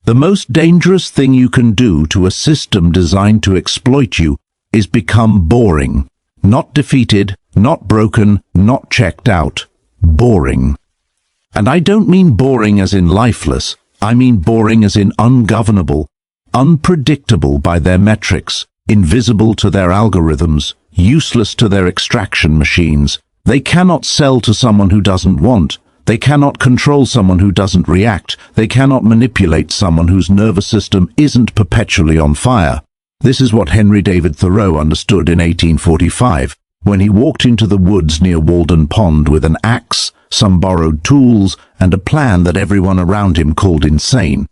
The most dangerous thing you can do to a system designed to exploit you is become boring. Not defeated, not broken, not checked out. Boring. And I don't mean boring as in lifeless. I mean boring as in ungovernable, unpredictable by their metrics, invisible to their algorithms, useless to their extraction machines. They cannot sell to someone who doesn't want. They cannot control someone who doesn't react. They cannot manipulate someone whose nervous system isn't perpetually on fire. This is what Henry David Thoreau understood in 1845, when he walked into the woods near Walden Pond with an axe, some borrowed tools, and a plan that everyone around him called insane.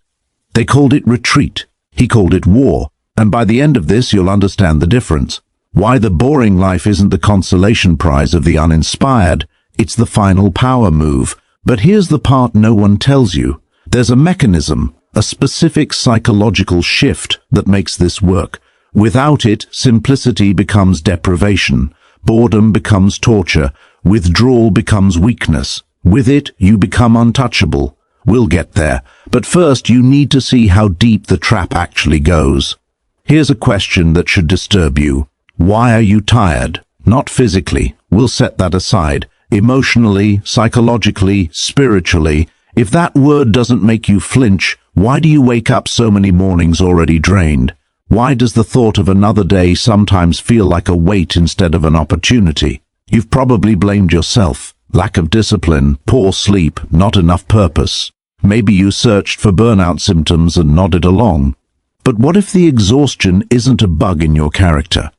They called it retreat. He called it war. And by the end of this, you'll understand the difference. Why the boring life isn't the consolation prize of the uninspired. It's the final power move. But here's the part no one tells you. There's a mechanism, a specific psychological shift that makes this work. Without it, simplicity becomes deprivation. Boredom becomes torture. Withdrawal becomes weakness. With it, you become untouchable. We'll get there. But first, you need to see how deep the trap actually goes. Here's a question that should disturb you. Why are you tired? Not physically. We'll set that aside. Emotionally, psychologically, spiritually. If that word doesn't make you flinch, why do you wake up so many mornings already drained? Why does the thought of another day sometimes feel like a weight instead of an opportunity? You've probably blamed yourself. Lack of discipline, poor sleep, not enough purpose. Maybe you searched for burnout symptoms and nodded along. But what if the exhaustion isn't a bug in your character?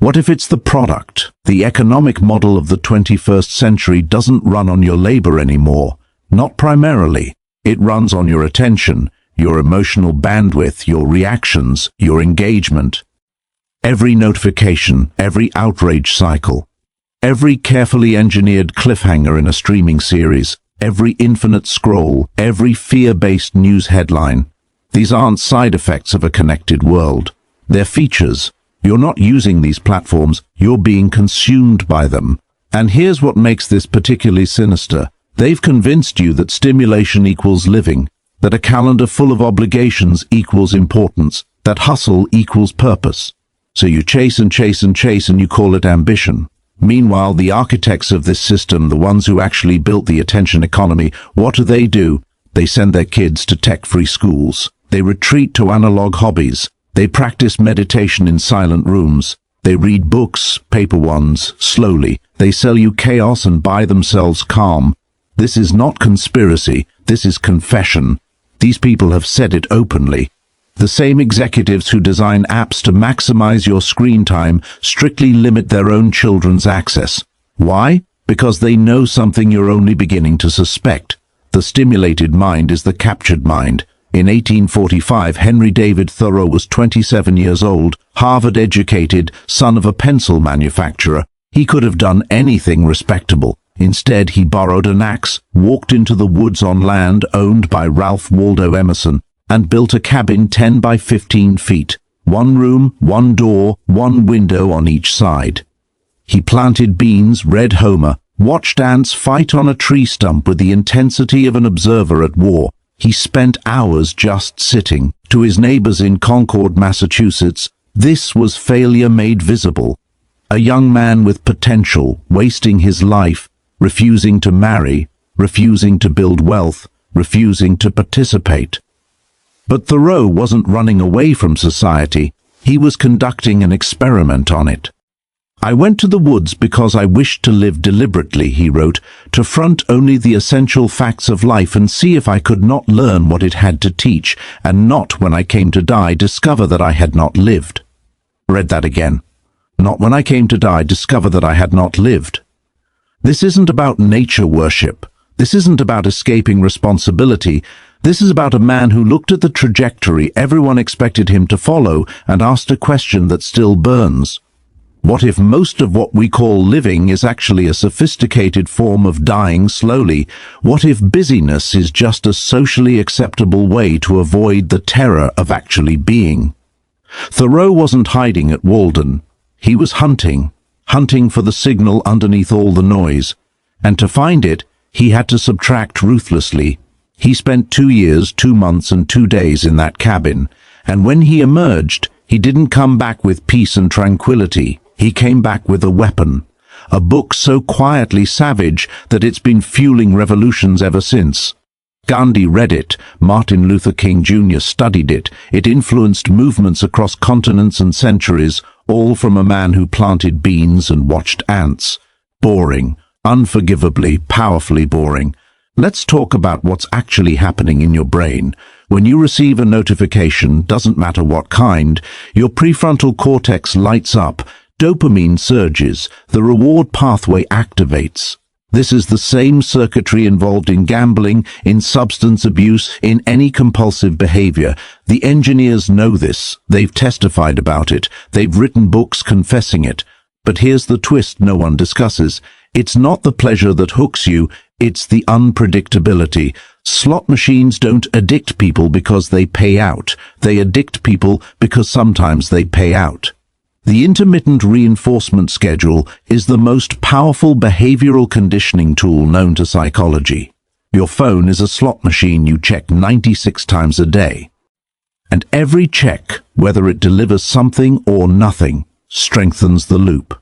What if it's the product? The economic model of the 21st century doesn't run on your labor anymore. Not primarily. It runs on your attention, your emotional bandwidth, your reactions, your engagement. Every notification, every outrage cycle, every carefully engineered cliffhanger in a streaming series, every infinite scroll, every fear-based news headline. These aren't side effects of a connected world. They're features. You're not using these platforms, you're being consumed by them. And here's what makes this particularly sinister. They've convinced you that stimulation equals living, that a calendar full of obligations equals importance, that hustle equals purpose. So you chase and chase and chase and you call it ambition. Meanwhile, the architects of this system, the ones who actually built the attention economy, what do? They send their kids to tech-free schools. They retreat to analog hobbies. They practice meditation in silent rooms. They read books, paper ones, slowly. They sell you chaos and buy themselves calm. This is not conspiracy. This is confession. These people have said it openly. The same executives who design apps to maximize your screen time strictly limit their own children's access. Why? Because they know something you're only beginning to suspect. The stimulated mind is the captured mind. In 1845, Henry David Thoreau was 27 years old, Harvard-educated, son of a pencil manufacturer. He could have done anything respectable. Instead, he borrowed an axe, walked into the woods on land owned by Ralph Waldo Emerson, and built a cabin 10 by 15 feet. One room, one door, one window on each side. He planted beans, read Homer, watched ants fight on a tree stump with the intensity of an observer at war. He spent hours just sitting. To his neighbors in Concord, Massachusetts, this was failure made visible. A young man with potential, wasting his life, refusing to marry, refusing to build wealth, refusing to participate. But Thoreau wasn't running away from society. He was conducting an experiment on it. I went to the woods because I wished to live deliberately, he wrote, to front only the essential facts of life and see if I could not learn what it had to teach, and not, when I came to die, discover that I had not lived. Read that again. Not when I came to die, discover that I had not lived. This isn't about nature worship. This isn't about escaping responsibility. This is about a man who looked at the trajectory everyone expected him to follow and asked a question that still burns. What if most of what we call living is actually a sophisticated form of dying slowly? What if busyness is just a socially acceptable way to avoid the terror of actually being? Thoreau wasn't hiding at Walden. He was hunting for the signal underneath all the noise. And to find it, he had to subtract ruthlessly. He spent 2 years, 2 months and 2 days in that cabin, and when he emerged, he didn't come back with peace and tranquility. He came back with a weapon, a book so quietly savage that it's been fueling revolutions ever since. Gandhi read it, Martin Luther King Jr. studied it, it influenced movements across continents and centuries, all from a man who planted beans and watched ants. Boring, unforgivably, powerfully boring. Let's talk about what's actually happening in your brain. When you receive a notification, doesn't matter what kind, your prefrontal cortex lights up, dopamine surges, the reward pathway activates. This is the same circuitry involved in gambling, in substance abuse, in any compulsive behavior. The engineers know this. They've testified about it. They've written books confessing it. But here's the twist no one discusses. It's not the pleasure that hooks you, it's the unpredictability. Slot machines don't addict people because they pay out. They addict people because sometimes they pay out. The intermittent reinforcement schedule is the most powerful behavioral conditioning tool known to psychology. Your phone is a slot machine you check 96 times a day. And every check, whether it delivers something or nothing, strengthens the loop.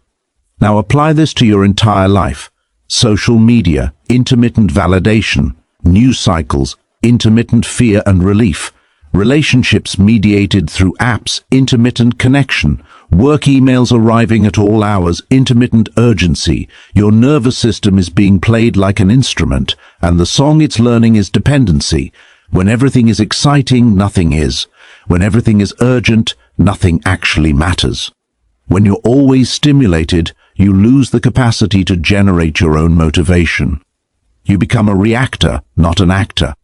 Now apply this to your entire life. Social media, intermittent validation, news cycles, intermittent fear and relief, relationships mediated through apps, intermittent connection, work emails arriving at all hours, intermittent urgency. Your nervous system is being played like an instrument, and the song it's learning is dependency. When everything is exciting, nothing is. When everything is urgent, nothing actually matters. When you're always stimulated, you lose the capacity to generate your own motivation. You become a reactor, not an actor.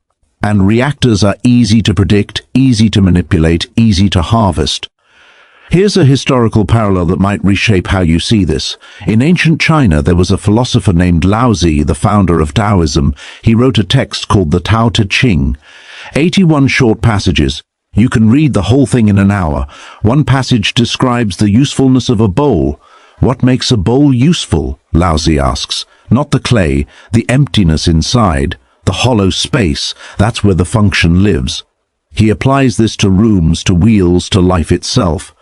And reactors are easy to predict, easy to manipulate, easy to harvest. Here's a historical parallel that might reshape how you see this. In ancient China, there was a philosopher named Laozi, the founder of Taoism. He wrote a text called the Tao Te Ching. 81 short passages. You can read the whole thing in an hour. One passage describes the usefulness of a bowl. What makes a bowl useful? Laozi asks. Not the clay, the emptiness inside, the hollow space. That's where the function lives. He applies this to rooms, to wheels, to life itself.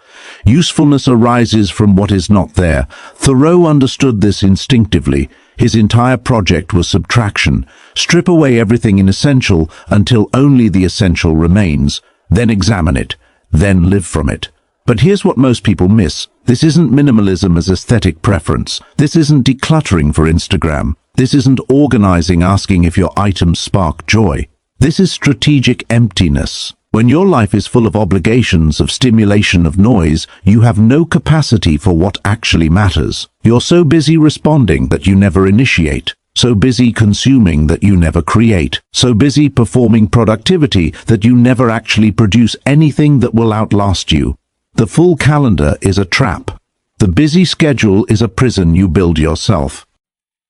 Usefulness arises from what is not there. Thoreau understood this instinctively. His entire project was subtraction. Strip away everything inessential until only the essential remains. Then examine it. Then live from it. But here's what most people miss. This isn't minimalism as aesthetic preference. This isn't decluttering for Instagram. This isn't organizing asking if your items spark joy. This is strategic emptiness. When your life is full of obligations, of stimulation, of noise, you have no capacity for what actually matters. You're so busy responding that you never initiate. So busy consuming that you never create. So busy performing productivity that you never actually produce anything that will outlast you. The full calendar is a trap. The busy schedule is a prison you build yourself.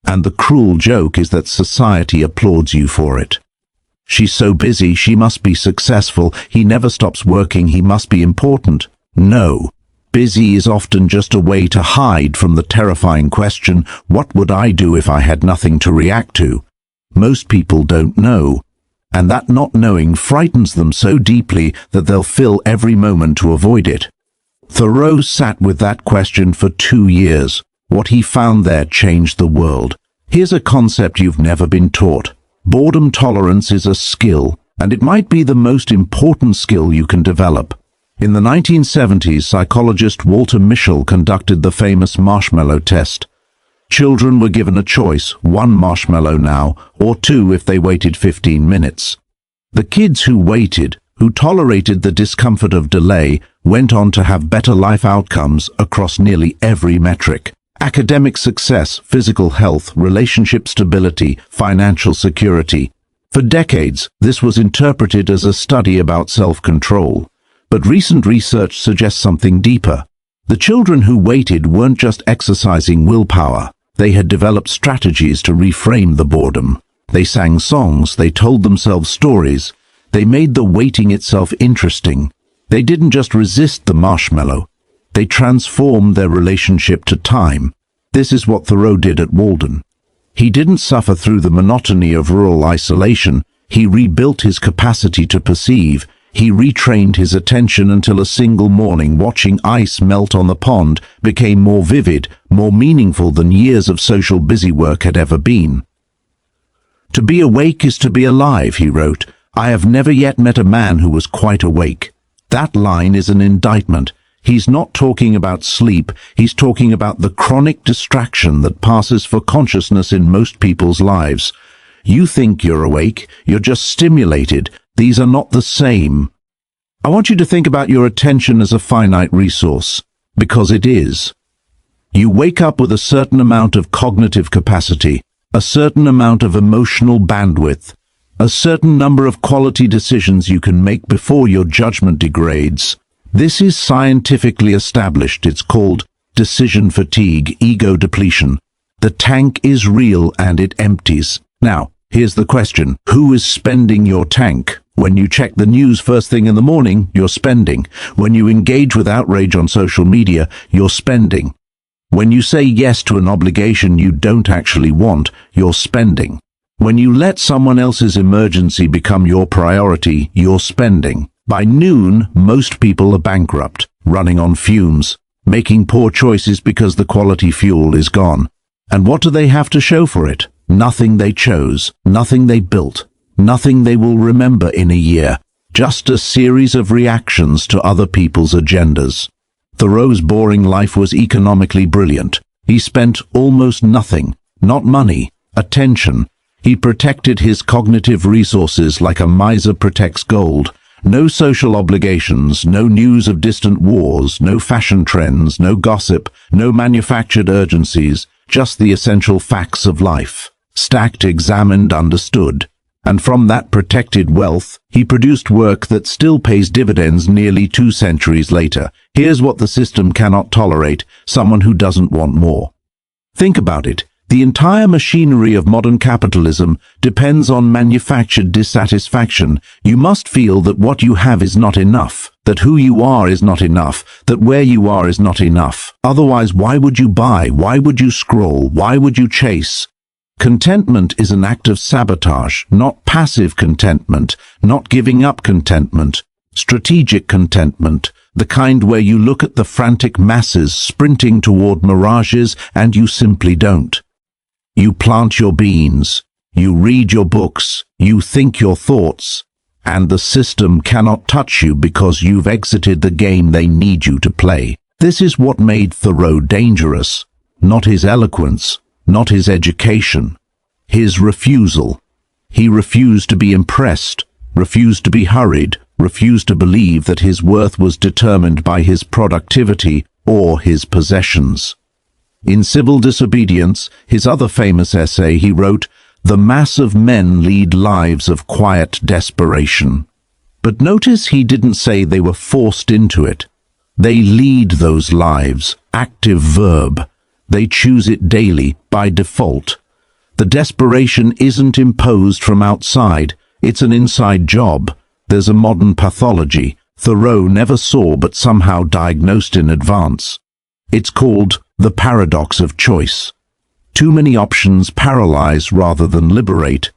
And the cruel joke is that society applauds you for it. She's so busy, she must be successful. He never stops working, he must be important. No. Busy is often just a way to hide from the terrifying question, what would I do if I had nothing to react to? Most people don't know. And that not knowing frightens them so deeply that they'll fill every moment to avoid it. Thoreau sat with that question for 2 years. What he found there changed the world. Here's a concept you've never been taught. Boredom tolerance is a skill, and it might be the most important skill you can develop. In the 1970s, psychologist Walter Mischel conducted the famous marshmallow test. Children were given a choice, 1 marshmallow now, or 2 if they waited 15 minutes. The kids who waited, who tolerated the discomfort of delay, went on to have better life outcomes across nearly every metric. Academic success, physical health, relationship stability, financial security. For decades, this was interpreted as a study about self-control. But recent research suggests something deeper. The children who waited weren't just exercising willpower. They had developed strategies to reframe the boredom. They sang songs, they told themselves stories. They made the waiting itself interesting. They didn't just resist the marshmallow. They transformed their relationship to time. This is what Thoreau did at Walden. He didn't suffer through the monotony of rural isolation. He rebuilt his capacity to perceive. He retrained his attention until a single morning watching ice melt on the pond became more vivid, more meaningful than years of social busywork had ever been. "To be awake is to be alive," he wrote. "I have never yet met a man who was quite awake." That line is an indictment. He's not talking about sleep, he's talking about the chronic distraction that passes for consciousness in most people's lives. You think you're awake, you're just stimulated. These are not the same. I want you to think about your attention as a finite resource, because it is. You wake up with a certain amount of cognitive capacity, a certain amount of emotional bandwidth, a certain number of quality decisions you can make before your judgment degrades. This is scientifically established. It's called decision fatigue, ego depletion. The tank is real and it empties. Now, here's the question. Who is spending your tank? When you check the news first thing in the morning, you're spending. When you engage with outrage on social media, you're spending. When you say yes to an obligation you don't actually want, you're spending. When you let someone else's emergency become your priority, you're spending. By noon, most people are bankrupt, running on fumes, making poor choices because the quality fuel is gone. And what do they have to show for it? Nothing they chose, nothing they built, nothing they will remember in a year. Just a series of reactions to other people's agendas. Thoreau's boring life was economically brilliant. He spent almost nothing, not money, attention. He protected his cognitive resources like a miser protects gold. No social obligations, no news of distant wars, no fashion trends, no gossip, no manufactured urgencies, just the essential facts of life. Stacked, examined, understood. And from that protected wealth, he produced work that still pays dividends nearly 2 centuries later. Here's what the system cannot tolerate: someone who doesn't want more. Think about it. The entire machinery of modern capitalism depends on manufactured dissatisfaction. You must feel that what you have is not enough, that who you are is not enough, that where you are is not enough. Otherwise, why would you buy? Why would you scroll? Why would you chase? Contentment is an act of sabotage, not passive contentment, not giving up contentment. Strategic contentment, the kind where you look at the frantic masses sprinting toward mirages and you simply don't. You plant your beans, you read your books, you think your thoughts, and the system cannot touch you because you've exited the game they need you to play. This is what made Thoreau dangerous, not his eloquence, not his education, his refusal. He refused to be impressed, refused to be hurried, refused to believe that his worth was determined by his productivity or his possessions. In Civil Disobedience, his other famous essay, he wrote, "The mass of men lead lives of quiet desperation." But notice he didn't say they were forced into it. They lead those lives, active verb. They choose it daily, by default. The desperation isn't imposed from outside, it's an inside job. There's a modern pathology Thoreau never saw but somehow diagnosed in advance. It's called the paradox of choice. Too many options paralyze rather than liberate.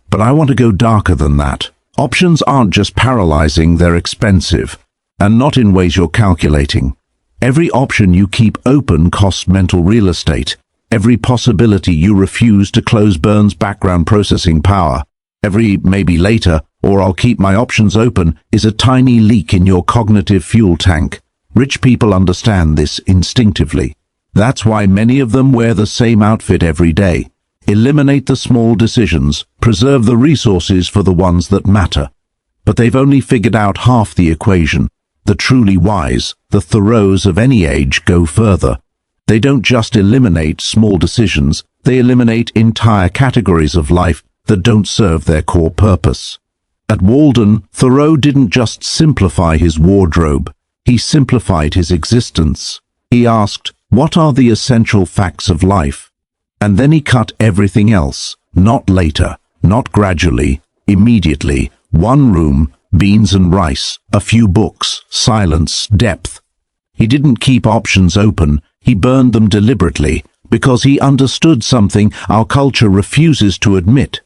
But I want to go darker than that. Options aren't just paralyzing, they're expensive, and not in ways you're calculating. Every option you keep open costs mental real estate. Every possibility you refuse to close burns background processing power. Every maybe later, or I'll keep my options open, is a tiny leak in your cognitive fuel tank. Rich people understand this instinctively. That's why many of them wear the same outfit every day. Eliminate the small decisions, preserve the resources for the ones that matter. But they've only figured out half the equation. The truly wise, the Thoreaus of any age, go further. They don't just eliminate small decisions, they eliminate entire categories of life that don't serve their core purpose. At Walden, Thoreau didn't just simplify his wardrobe, he simplified his existence. He asked, what are the essential facts of life? And then he cut everything else, not later, not gradually, immediately. One room, beans and rice, a few books, silence, depth. He didn't keep options open, he burned them deliberately, because he understood something our culture refuses to admit.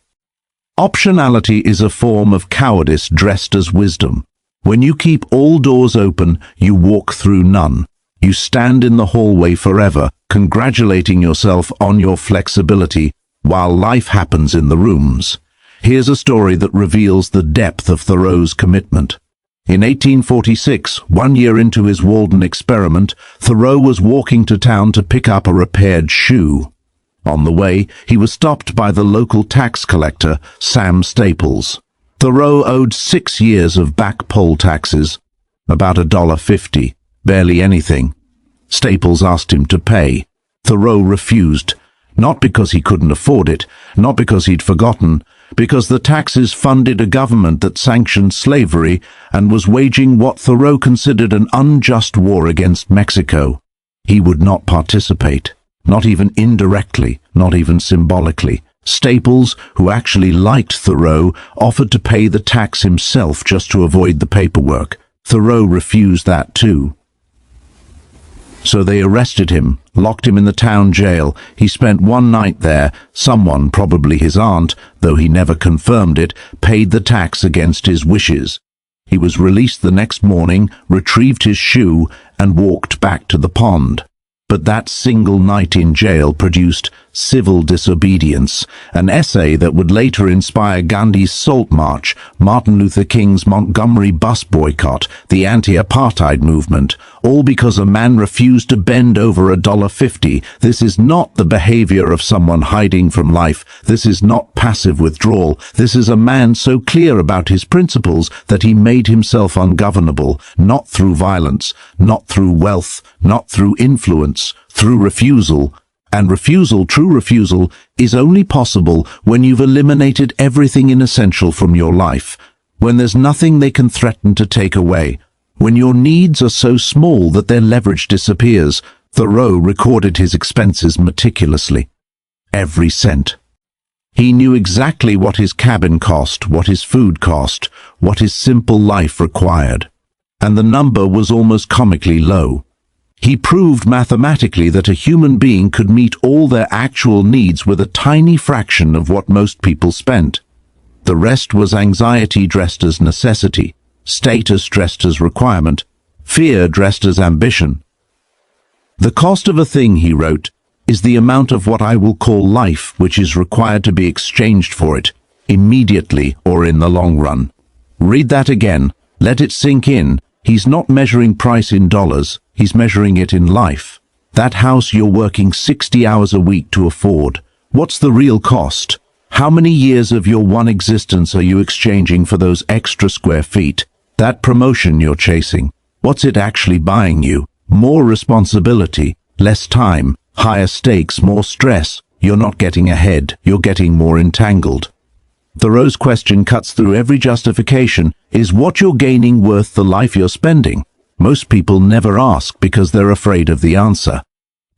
Optionality is a form of cowardice dressed as wisdom. When you keep all doors open, you walk through none. You stand in the hallway forever, congratulating yourself on your flexibility, while life happens in the rooms. Here's a story that reveals the depth of Thoreau's commitment. In 1846, 1 year into his Walden experiment, Thoreau was walking to town to pick up a repaired shoe. On the way, he was stopped by the local tax collector, Sam Staples. Thoreau owed 6 years of back poll taxes, about $1.50, barely anything. Staples asked him to pay. Thoreau refused, not because he couldn't afford it, not because he'd forgotten, because the taxes funded a government that sanctioned slavery and was waging what Thoreau considered an unjust war against Mexico. He would not participate, not even indirectly, not even symbolically. Staples, who actually liked Thoreau, offered to pay the tax himself just to avoid the paperwork. Thoreau refused that too. So they arrested him, locked him in the town jail. He spent 1 night there. Someone, probably his aunt, though he never confirmed it, paid the tax against his wishes. He was released the next morning, retrieved his shoe, and walked back to the pond. But that single night in jail produced Civil Disobedience, an essay that would later inspire Gandhi's Salt March, Martin Luther King's Montgomery bus boycott, the anti-apartheid movement, all because a man refused to bend over $1.50. This is not the behavior of someone hiding from life. This is not passive withdrawal. This is a man so clear about his principles that he made himself ungovernable, not through violence, not through wealth, not through influence, through refusal. And refusal, true refusal, is only possible when you've eliminated everything inessential from your life, when there's nothing they can threaten to take away, when your needs are so small that their leverage disappears. Thoreau recorded his expenses meticulously. Every cent. He knew exactly what his cabin cost, what his food cost, what his simple life required. And the number was almost comically low. He proved mathematically that a human being could meet all their actual needs with a tiny fraction of what most people spent. The rest was anxiety dressed as necessity, status dressed as requirement, fear dressed as ambition. The cost of a thing, he wrote, is the amount of what I will call life which is required to be exchanged for it, immediately or in the long run. Read that again, let it sink in. He's not measuring price in dollars, he's measuring it in life. That house you're working 60 hours a week to afford, what's the real cost? How many years of your one existence are you exchanging for those extra square feet? That promotion you're chasing, what's it actually buying you? More responsibility, less time, higher stakes, more stress. You're not getting ahead, you're getting more entangled. Thoreau's question cuts through every justification. Is what you're gaining worth the life you're spending? Most people never ask because they're afraid of the answer.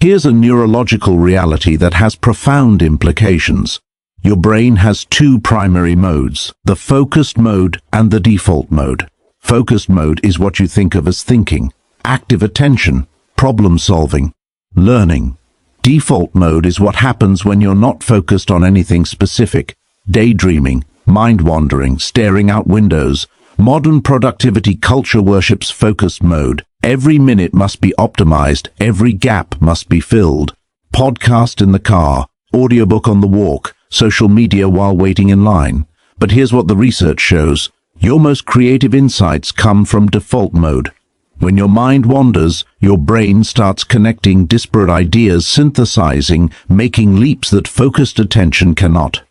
Here's a neurological reality that has profound implications. Your brain has 2 primary modes, the focused mode and the default mode. Focused mode is what you think of as thinking, active attention, problem solving, learning. Default mode is what happens when you're not focused on anything specific, daydreaming, mind-wandering, staring out windows. Modern productivity culture worships focused mode. Every minute must be optimized, every gap must be filled. Podcast in the car, audiobook on the walk, social media while waiting in line. But here's what the research shows. Your most creative insights come from default mode. When your mind wanders, your brain starts connecting disparate ideas, synthesizing, making leaps that focused attention cannot.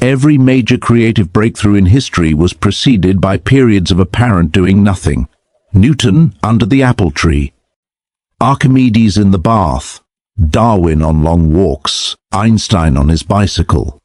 Every major creative breakthrough in history was preceded by periods of apparent doing nothing. Newton under the apple tree, Archimedes in the bath, Darwin on long walks, Einstein on his bicycle.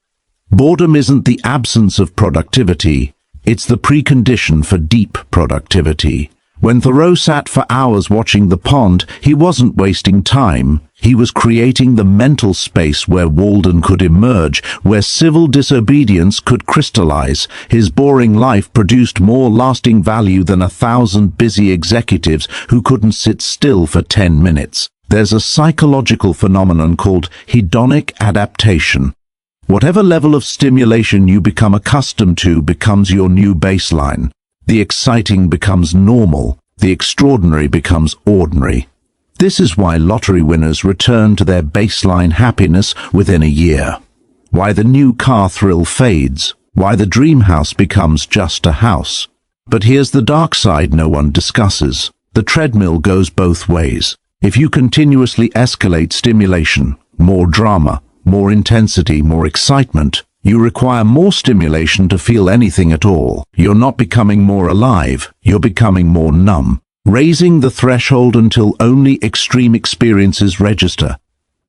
Boredom isn't the absence of productivity, it's the precondition for deep productivity. When Thoreau sat for hours watching the pond, he wasn't wasting time. He was creating the mental space where Walden could emerge, where civil disobedience could crystallize. His boring life produced more lasting value than 1,000 busy executives who couldn't sit still for 10 minutes. There's a psychological phenomenon called hedonic adaptation. Whatever level of stimulation you become accustomed to becomes your new baseline. The exciting becomes normal. The extraordinary becomes ordinary. This is why lottery winners return to their baseline happiness within a year. Why the new car thrill fades. Why the dream house becomes just a house. But here's the dark side no one discusses. The treadmill goes both ways. If you continuously escalate stimulation, more drama, more intensity, more excitement, you require more stimulation to feel anything at all. You're not becoming more alive, you're becoming more numb, raising the threshold until only extreme experiences register.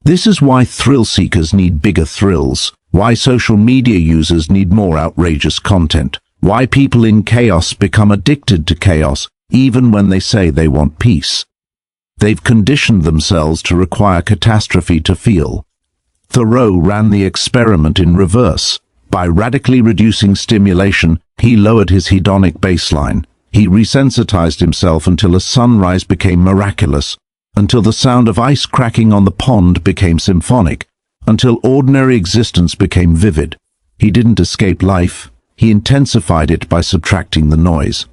This is why thrill seekers need bigger thrills, why social media users need more outrageous content, why people in chaos become addicted to chaos, even when they say they want peace. They've conditioned themselves to require catastrophe to feel. Thoreau ran the experiment in reverse. By radically reducing stimulation, he lowered his hedonic baseline. He resensitized himself until a sunrise became miraculous, until the sound of ice cracking on the pond became symphonic, until ordinary existence became vivid. He didn't escape life, he intensified it by subtracting the noise.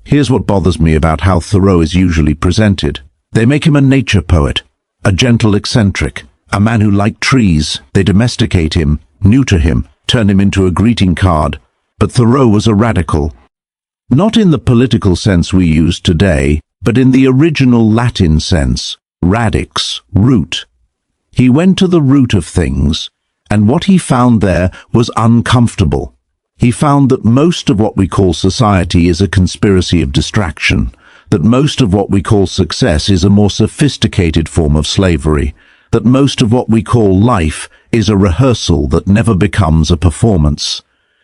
Here's what bothers me about how Thoreau is usually presented. They make him a nature poet, a gentle eccentric, a man who liked trees. They domesticate him, neuter him, turn him into a greeting card. But Thoreau was a radical. Not in the political sense we use today, but in the original Latin sense, radix, root. He went to the root of things, and what he found there was uncomfortable. He found that most of what we call society is a conspiracy of distraction, that most of what we call success is a more sophisticated form of slavery, that most of what we call life is a rehearsal that never becomes a performance.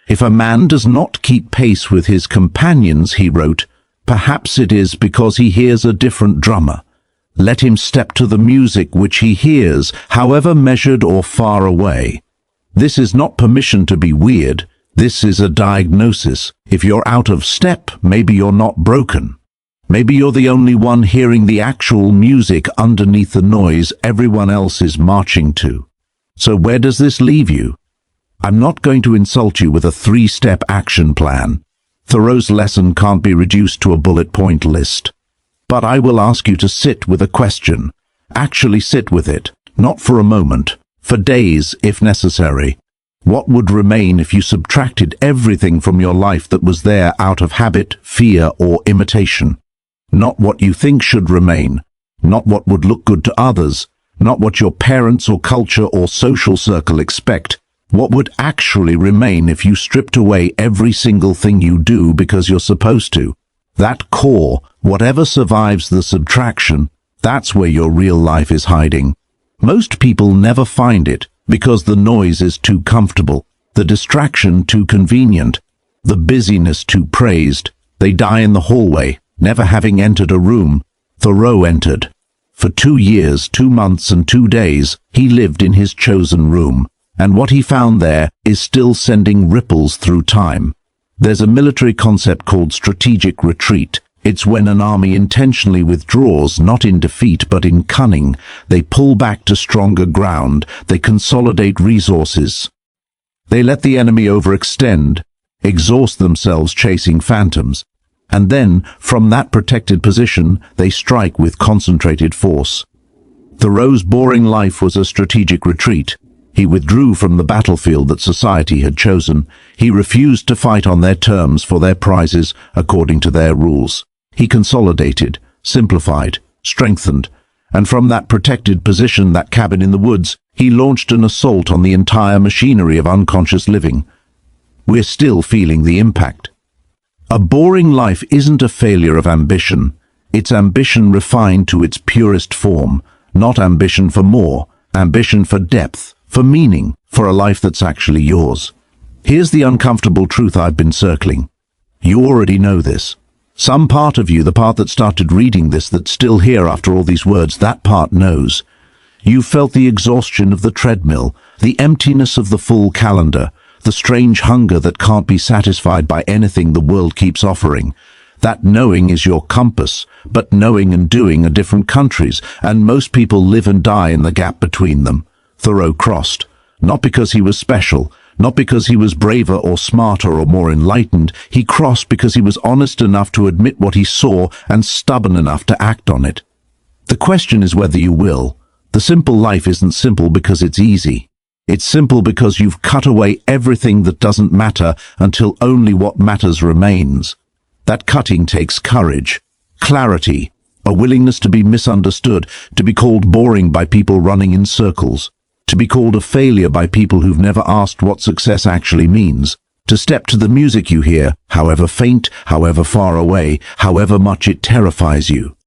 If a man does not keep pace with his companions, he wrote, perhaps it is because he hears a different drummer. Let him step to the music which he hears, however measured or far away. This is not permission to be weird. This is a diagnosis. If you're out of step, maybe you're not broken. Maybe you're the only one hearing the actual music underneath the noise everyone else is marching to. So where does this leave you? I'm not going to insult you with a 3-step action plan. Thoreau's lesson can't be reduced to a bullet point list. But I will ask you to sit with a question. Actually sit with it, not for a moment, for days if necessary. What would remain if you subtracted everything from your life that was there out of habit, fear, or imitation? Not what you think should remain, not what would look good to others, not what your parents or culture or social circle expect. What would actually remain if you stripped away every single thing you do because you're supposed to? That core, whatever survives the subtraction, that's where your real life is hiding. Most people never find it because the noise is too comfortable, the distraction too convenient, the busyness too praised. They die in the hallway, never having entered a room. Thoreau entered. For 2 years, 2 months and 2 days, he lived in his chosen room, and what he found there is still sending ripples through time. There's a military concept called strategic retreat. It's when an army intentionally withdraws, not in defeat but in cunning. They pull back to stronger ground. They consolidate resources. They let the enemy overextend, exhaust themselves chasing phantoms. And then, from that protected position, they strike with concentrated force. Thoreau's boring life was a strategic retreat. He withdrew from the battlefield that society had chosen. He refused to fight on their terms for their prizes according to their rules. He consolidated, simplified, strengthened, and from that protected position, that cabin in the woods, he launched an assault on the entire machinery of unconscious living. We're still feeling the impact. A boring life isn't a failure of ambition. It's ambition refined to its purest form, not ambition for more, ambition for depth, for meaning, for a life that's actually yours. Here's the uncomfortable truth I've been circling. You already know this. Some part of you, the part that started reading this, that's still here after all these words, that part knows. You felt the exhaustion of the treadmill, the emptiness of the full calendar, the strange hunger that can't be satisfied by anything the world keeps offering. That knowing is your compass, but knowing and doing are different countries, and most people live and die in the gap between them. Thoreau crossed. Not because he was special, not because he was braver or smarter or more enlightened. He crossed because he was honest enough to admit what he saw and stubborn enough to act on it. The question is whether you will. The simple life isn't simple because it's easy. It's simple because you've cut away everything that doesn't matter until only what matters remains. That cutting takes courage, clarity, a willingness to be misunderstood, to be called boring by people running in circles, to be called a failure by people who've never asked what success actually means, to step to the music you hear, however faint, however far away, however much it terrifies you.